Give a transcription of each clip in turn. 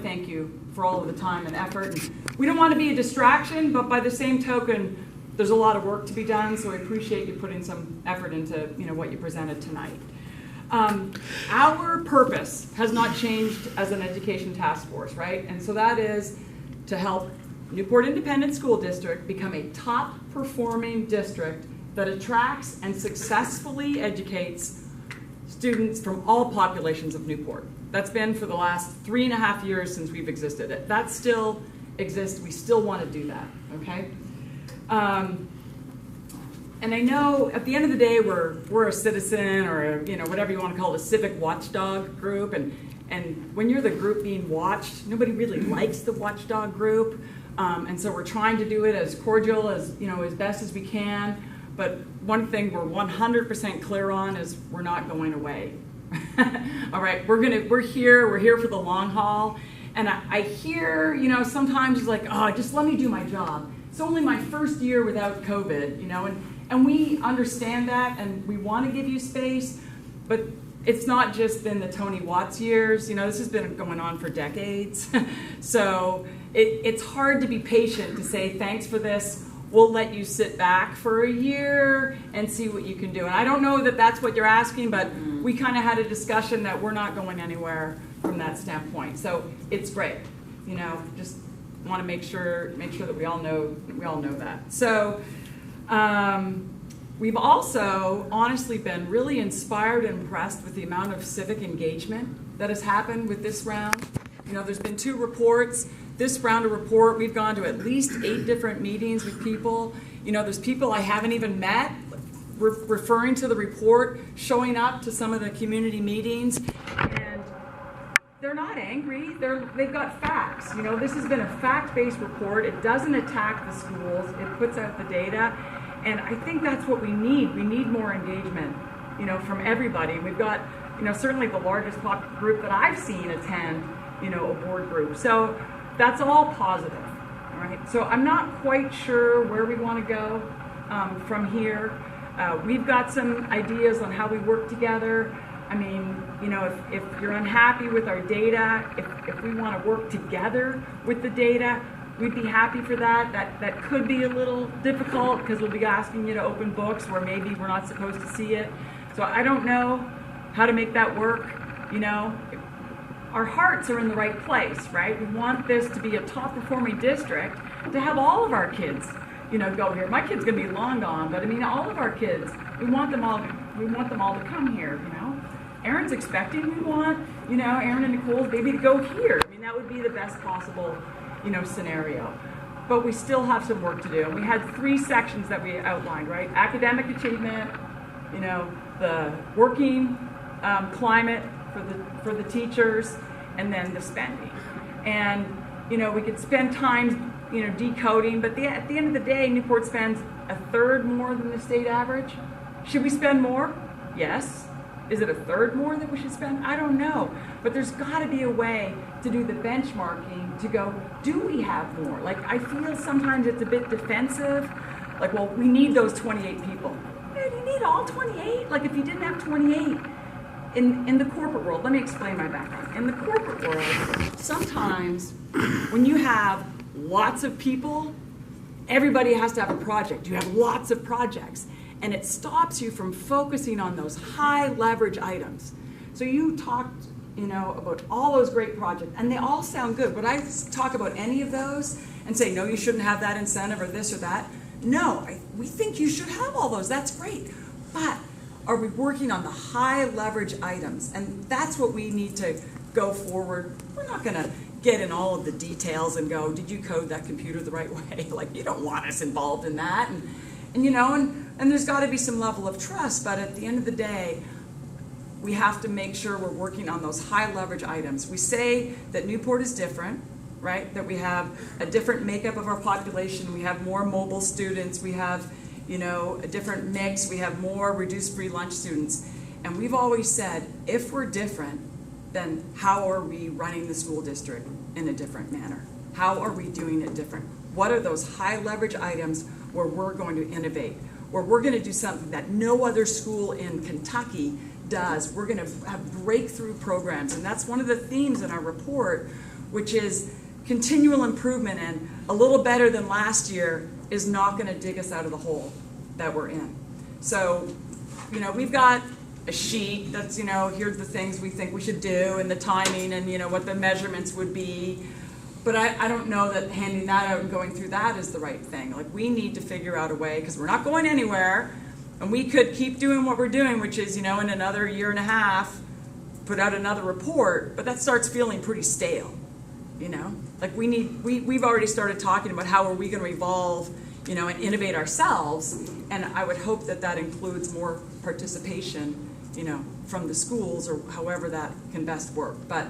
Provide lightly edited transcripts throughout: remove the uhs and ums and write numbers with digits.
thank you for all of the time and effort. And we don't want to be a distraction, but by the same token, there's a lot of work to be done, so I appreciate you putting some effort into what you presented tonight. Our purpose has not changed as an education task force, right? And so that is to help Newport Independent School District become a top performing district that attracts and successfully educates students from all populations of Newport. That's been for the last 3.5 years since we've existed. That still exists. We still want to do that, okay? And I know at the end of the day we're a citizen, or whatever you want to call it, a civic watchdog group, and when you're the group being watched, nobody really likes the watchdog group, and so we're trying to do it as cordial as as best as we can. But one thing we're 100% clear on is we're not going away. All right, we're here for the long haul, and I hear sometimes it's like, oh, just let me do my job. It's only my first year without COVID, and we understand that, and we want to give you space, but it's not just been the Tony Watts years. This has been going on for decades. So it's hard to be patient to say, thanks for this. We'll let you sit back for a year and see what you can do. And I don't know that that's what you're asking, but we kind of had a discussion that we're not going anywhere from that standpoint. So it's great. Just want to make sure that we all know that. So we've also honestly been really inspired and impressed with the amount of civic engagement that has happened with this round. There's been 2 reports. This round of report, we've gone to at least 8 different meetings with people. There's people I haven't even met referring to the report, showing up to some of the community meetings, and they're not angry. They've got facts. This has been a fact-based report. It doesn't attack the schools. It puts out the data, and I think that's what we need. We need more engagement, from everybody. We've got, certainly the largest group that I've seen attend, a board group. So that's all positive, all right? So I'm not quite sure where we want to go from here. We've got some ideas on how we work together. I mean, if you're unhappy with our data, if we want to work together with the data, we'd be happy for that. That could be a little difficult because we'll be asking you to open books where maybe we're not supposed to see it. So I don't know how to make that work, Our hearts are in the right place, right? We want this to be a top performing district, to have all of our kids, go here. My kid's gonna be long gone, but I mean all of our kids, we want them all to come here, Aaron's expecting, we want, Aaron and Nicole's baby to go here. I mean, that would be the best possible, scenario. But we still have some work to do. And we had 3 sections that we outlined, right? Academic achievement, the working climate for the teachers, and then the spending. And we could spend time decoding, but at the end of the day, Newport spends 1/3 more than the state average. Should we spend more? Yes. Is it 1/3 more that we should spend? I don't know. But there's got to be a way to do the benchmarking to go, do we have more? Like, I feel sometimes it's a bit defensive. Like, well, we need those 28 people. Yeah, do you need all 28? Like, if you didn't have 28, in the corporate world, let me explain my background. In the corporate world, sometimes when you have lots of people, everybody has to have a project. You have lots of projects, and it stops you from focusing on those high leverage items. So you talked, about all those great projects, and they all sound good. Would I talk about any of those and say, no, you shouldn't have that incentive or this or that? No, we think you should have all those. That's great. But are we working on the high leverage items? And that's what we need to go forward. We're not going to get in all of the details and go, did you code that computer the right way? Like, you don't want us involved in that. And there's got to be some level of trust. But at the end of the day, we have to make sure we're working on those high leverage items. We say that Newport is different, right? That we have a different makeup of our population. We have more mobile students. We have, a different mix. We have more reduced free lunch students. And we've always said, if we're different, then how are we running the school district in a different manner? How are we doing it different? What are those high leverage items where we're going to innovate, where we're going to do something that no other school in Kentucky does? We're going to have breakthrough programs, and that's one of the themes in our report, which is continual improvement, and a little better than last year is not going to dig us out of the hole that we're in. So, you know, we've got a sheet that's, you know, here's the things we think we should do and the timing and, you know, what the measurements would be. But I don't know that handing that out and going through that is the right thing. Like, we need to figure out a way, because we're not going anywhere, and we could keep doing what we're doing, which is, you know, in another year and a half, put out another report, but that starts feeling pretty stale, you know? Like, we've already started talking about how are we going to evolve, you know, and innovate ourselves, and I would hope that that includes more participation, you know, from the schools or however that can best work. But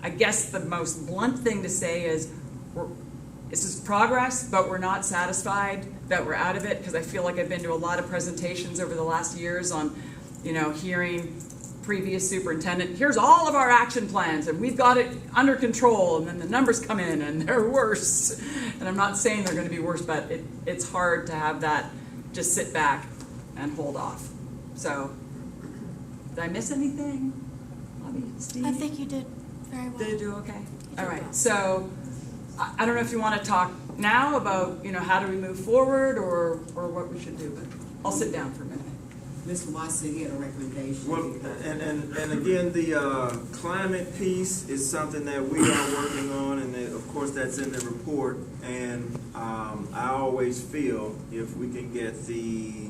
I guess the most blunt thing to say is this is progress, but we're not satisfied that we're out of it, because I feel like I've been to a lot of presentations over the last years on, you know, hearing previous superintendent, here's all of our action plans and we've got it under control, and then the numbers come in and they're worse. And I'm not saying they're going to be worse, but it's hard to have that just sit back and hold off. So, did I miss anything? Bobby, Steve? I think you did very well. Did you do okay? All right. Well. So, I don't know if you want to talk now about, you know, how do we move forward or what we should do, but I'll sit down for a minute. Mr. Watson, he had a recommendation. Well, and again, the climate piece is something that we are working on, and of course that's in the report. And I always feel if we can get the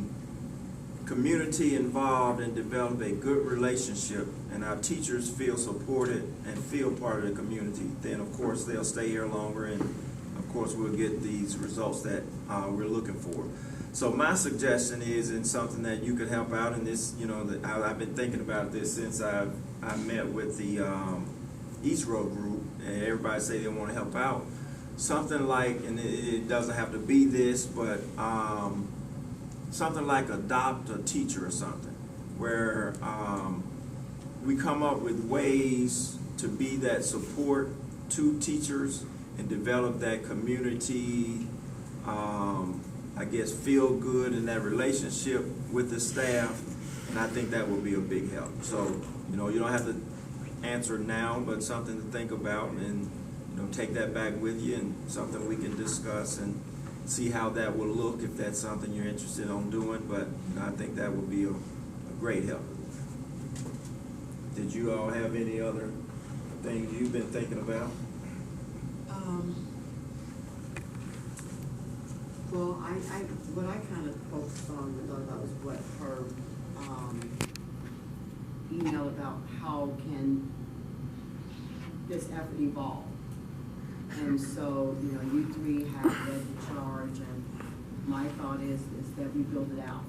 community involved and develop a good relationship, and our teachers feel supported and feel part of the community, then of course they'll stay here longer, and of course we'll get these results that we're looking for. So my suggestion is, in something that you could help out in this, you know, I've been thinking about this since I met with the East Road group, and everybody say they want to help out. Something like, and it doesn't have to be this, but something like adopt a teacher or something, where we come up with ways to be that support to teachers and develop that community, I guess, feel good in that relationship with the staff, and I think that would be a big help. So, you know, you don't have to answer now, but something to think about, and, you know, take that back with you, and something we can discuss and see how that will look, if that's something you're interested in doing. But, you know, I think that would be a great help. Did you all have any other things you've been thinking about? Well, what I kind of focused on was what her email about how can this effort evolve. And so, you know, you three have led the charge, and my thought is that we build it out.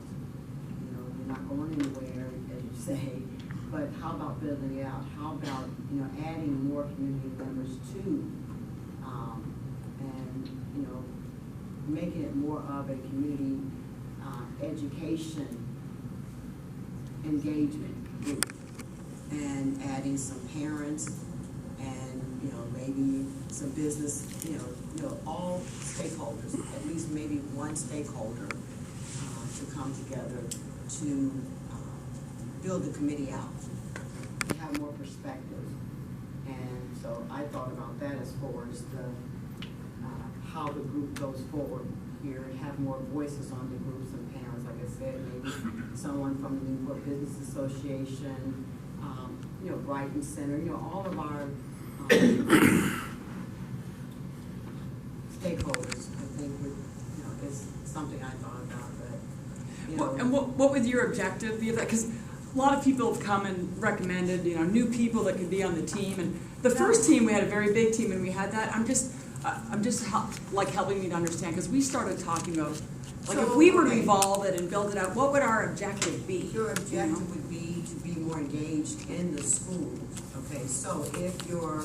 You know, we're not going anywhere, as you say, but how about building it out? How about, you know, adding more community members to, and, you know, making it more of a community education engagement group, and adding some parents, and, you know, maybe some business, you know, all stakeholders, at least maybe one stakeholder to come together to build the committee out, to have more perspective. And so I thought about that as far as the how the group goes forward here, and have more voices on the groups and parents. Like I said, maybe someone from the Newport Business Association, you know, Brighton Center, you know, all of our stakeholders, I think, would, you know, is something I thought about. But, you know, And what would your objective be of that? Because a lot of people have come and recommended, you know, new people that could be on the team. And the first team, we had a very big team, and we had that. I'm just like helping me to understand, because we started talking about, like, if we were to evolve it and build it out, what would our objective be? Your objective would be to be more engaged in the schools. Okay, so if your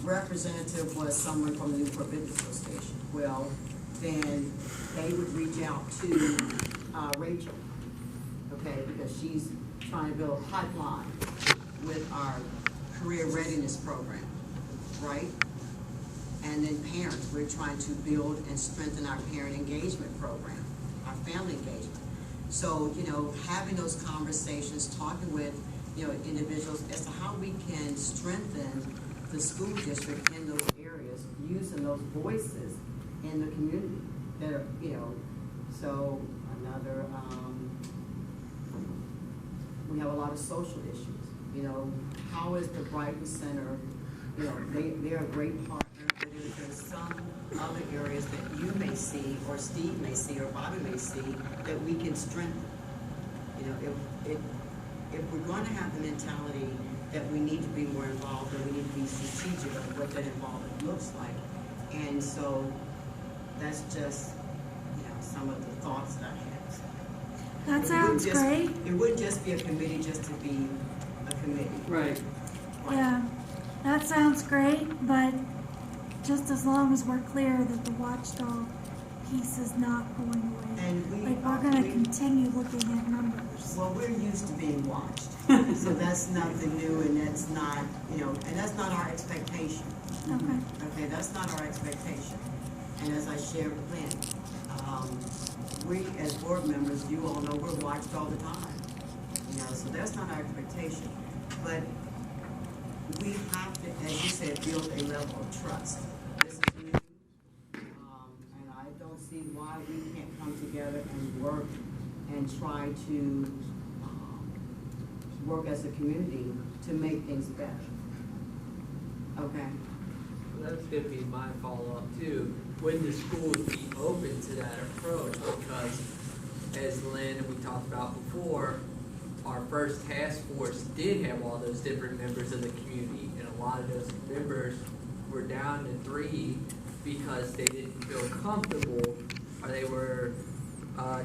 representative was someone from the Newport Business Association, well, then they would reach out to Rachel, okay, because she's trying to build a pipeline with our career readiness program, right? And then parents, we're trying to build and strengthen our parent engagement program, our family engagement. So, you know, having those conversations, talking with individuals as to how we can strengthen the school district in those areas, using those voices in the community that are, so another, we have a lot of social issues. How is the Brighton Center, they're a great partner, but if there's some other areas that you may see, or Steve may see, or Bobby may see, that we can strengthen. If we're going to have the mentality that we need to be more involved, and we need to be strategic of what that involvement looks like. And so that's just, some of the thoughts that I have. That sounds great. It wouldn't just be a committee just to be a committee. Right. Yeah, that sounds great, but just as long as we're clear that the watchdog piece is not going away. And we're going to continue looking at numbers. Well, we're used to being watched. So that's nothing new, and that's not, and that's not our expectation. Okay. Okay, that's not our expectation. And as I shared with Lynn, we as board members, you all know we're watched all the time. So that's not our expectation. But we have to, as you said, build a level of trust. This is new, and I don't see why we can't come together and work and try to work as a community to make things better. Okay? Well, that's going to be my follow-up too. When the schools be open to that approach, because as Lynn and we talked about before, our first task force did have all those different members of the community, and a lot of those members were down to 3 because they didn't feel comfortable, or they were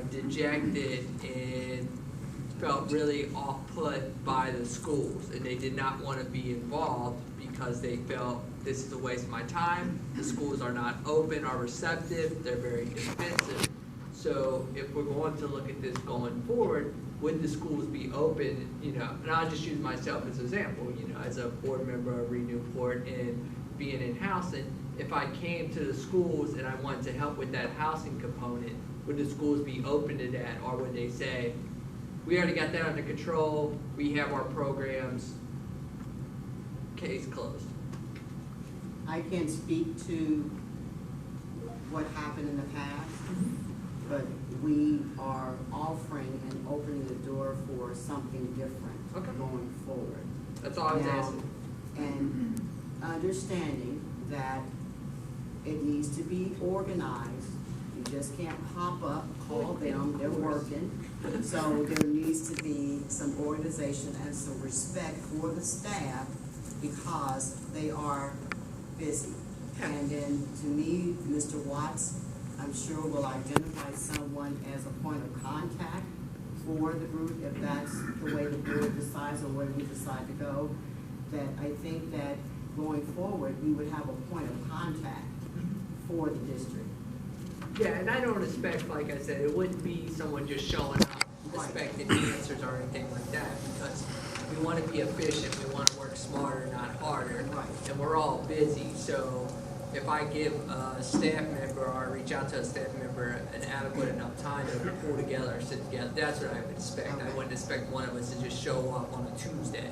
dejected and felt really off-put by the schools, and they did not want to be involved because they felt this is a waste of my time, the schools are not open or receptive, they're very expensive. So if we're going to look at this going forward, would the schools be open, and I'll just use myself as an example, as a board member of Renewport and being in-house, and if I came to the schools and I wanted to help with that housing component, would the schools be open to that, or would they say, we already got that under control, we have our programs, case closed? I can't speak to what happened in the past, but we are offering and opening the door for something different going forward. That's all I was asking. And understanding that it needs to be organized. You just can't pop up, call them, they're working. So there needs to be some organization and some respect for the staff because they are busy. And then to me, Mr. Watts, I'm sure will identify someone as a point of contact for the group if that's the way the board decides or where we decide to go. That I think that going forward, we would have a point of contact for the district. Yeah, and I don't expect, like I said, it wouldn't be someone just showing up, expecting answers or anything like that, because we want to be efficient, we want to work smarter, not harder, and we're all busy, so if I give a staff member or I reach out to a staff member an adequate enough time to pull together or sit together, that's what I would expect. I wouldn't expect one of us to just show up on a Tuesday.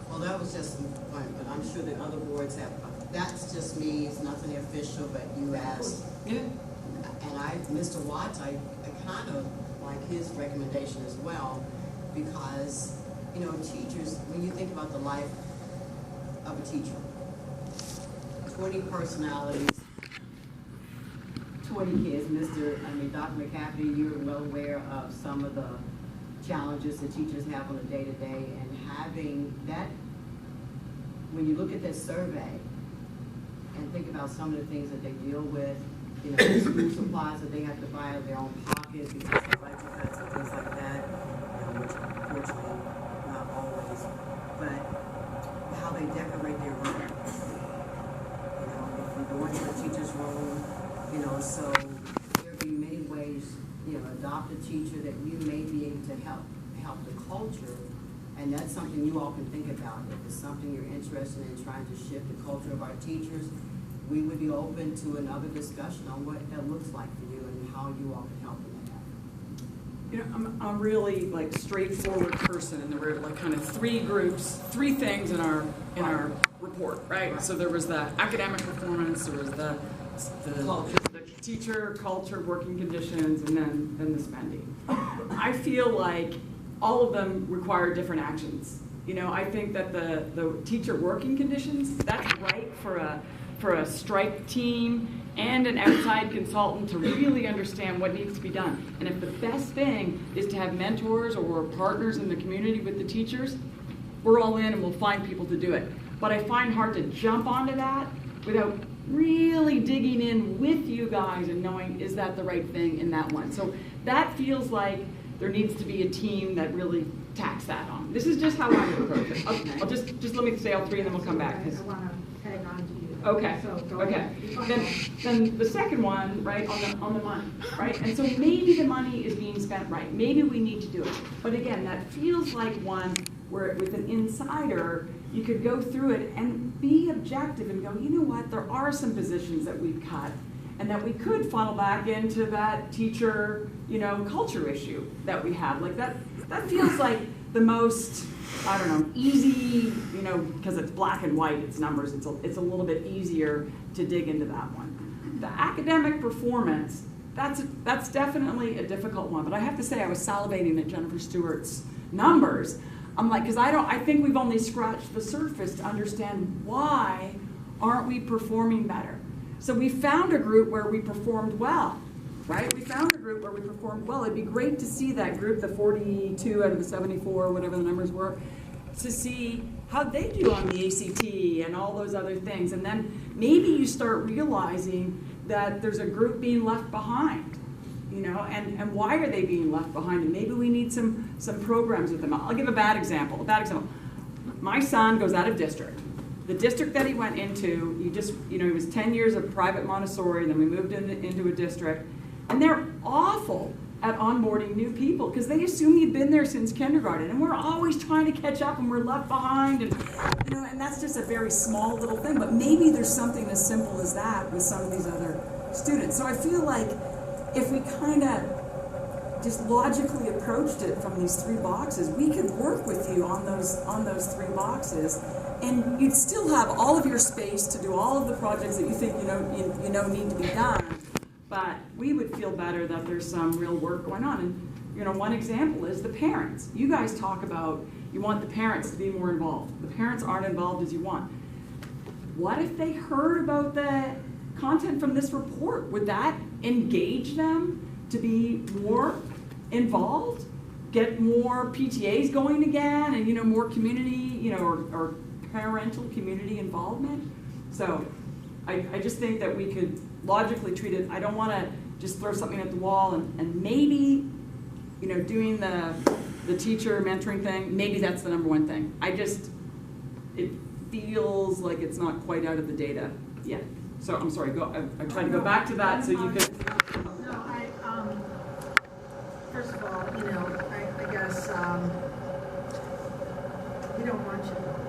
Well, that was just one point, but I'm sure that other boards have, that's just me, it's nothing official, but you asked. Yeah. And Mr. Watts, I kind of like his recommendation as well, because, teachers, when you think about the life of a teacher, 20 personalities, 20 kids. Dr. McCafferty, you're well aware of some of the challenges that teachers have on a day-to-day, and having that, when you look at this survey and think about some of the things that they deal with, the school supplies that they have to buy out of their own pocket because of budget cuts and things like that, which unfortunately not always, but how they decorate their room. If you go into the teacher's room, so there'll be many ways, adopt a teacher that you may be able to help the culture, and that's something you all can think about. If it's something you're interested in trying to shift the culture of our teachers, we would be open to another discussion on what that looks like for you and how you all can help in that. You know, I'm really like straightforward person, and there were like kind of three groups, three things in our report, right? So there was the academic performance, there was the teacher culture, working conditions, and then the spending. I feel like all of them require different actions. You know, I think that the teacher working conditions, that's right for a strike team and an outside consultant to really understand what needs to be done. And if the best thing is to have mentors or partners in the community with the teachers, we're all in and we'll find people to do it. But I find hard to jump onto that without really digging in with you guys and knowing, is that the right thing in that one? So that feels like there needs to be a team that really tacks that on. This is just how I would approach it. I'll just let me say all three and then we'll come back. I want to tag on to you. Okay, So go okay. ahead. Then the second one, right, on the money, right? And so maybe the money is being spent right. Maybe we need to do it. But again, that feels like one where with an insider, you could go through it and be objective and go, you know what, there are some positions that we've cut and that we could funnel back into that teacher, you know, culture issue that we have. Like that feels like the most, I don't know, easy, you know, because it's black and white, it's numbers, it's a little bit easier to dig into that one. The academic performance, that's definitely a difficult one, but I have to say I was salivating at Jennifer Stewart's numbers. I'm like, because I think we've only scratched the surface to understand why aren't we performing better. So we found a group where we performed well, right? We found a group where we performed well. It'd be great to see that group, the 42 out of the 74, whatever the numbers were, to see how they do on the ACT and all those other things. And then maybe you start realizing that there's a group being left behind, you know, and why are they being left behind? And maybe we need some programs with them. I'll give a bad example. My son goes out of district. The district that he went into, he was 10 years of private Montessori, then we moved into a district, and they're awful at onboarding new people because they assume you've been there since kindergarten, and we're always trying to catch up and we're left behind, and you know, and that's just a very small little thing, but maybe there's something as simple as that with some of these other students. So I feel like if we kind of just logically approached it from these three boxes, we could work with you on those three boxes, and you'd still have all of your space to do all of the projects that you think you know need to be done. But we would feel better that there's some real work going on. And you know, one example is the parents. You guys talk about you want the parents to be more involved. The parents aren't involved as you want. What if they heard about the content from this report? Would that engage them to be more involved? Get more PTAs going again, and you know, more community, you know, or parental community involvement? So I just think that we could logically treat it. I don't want to just throw something at the wall and maybe, you know, doing the teacher mentoring thing, maybe that's the number one thing. It feels like it's not quite out of the data yet. So I'm sorry, I tried to go back to that so you could. No, first of all, you know, I guess we don't want you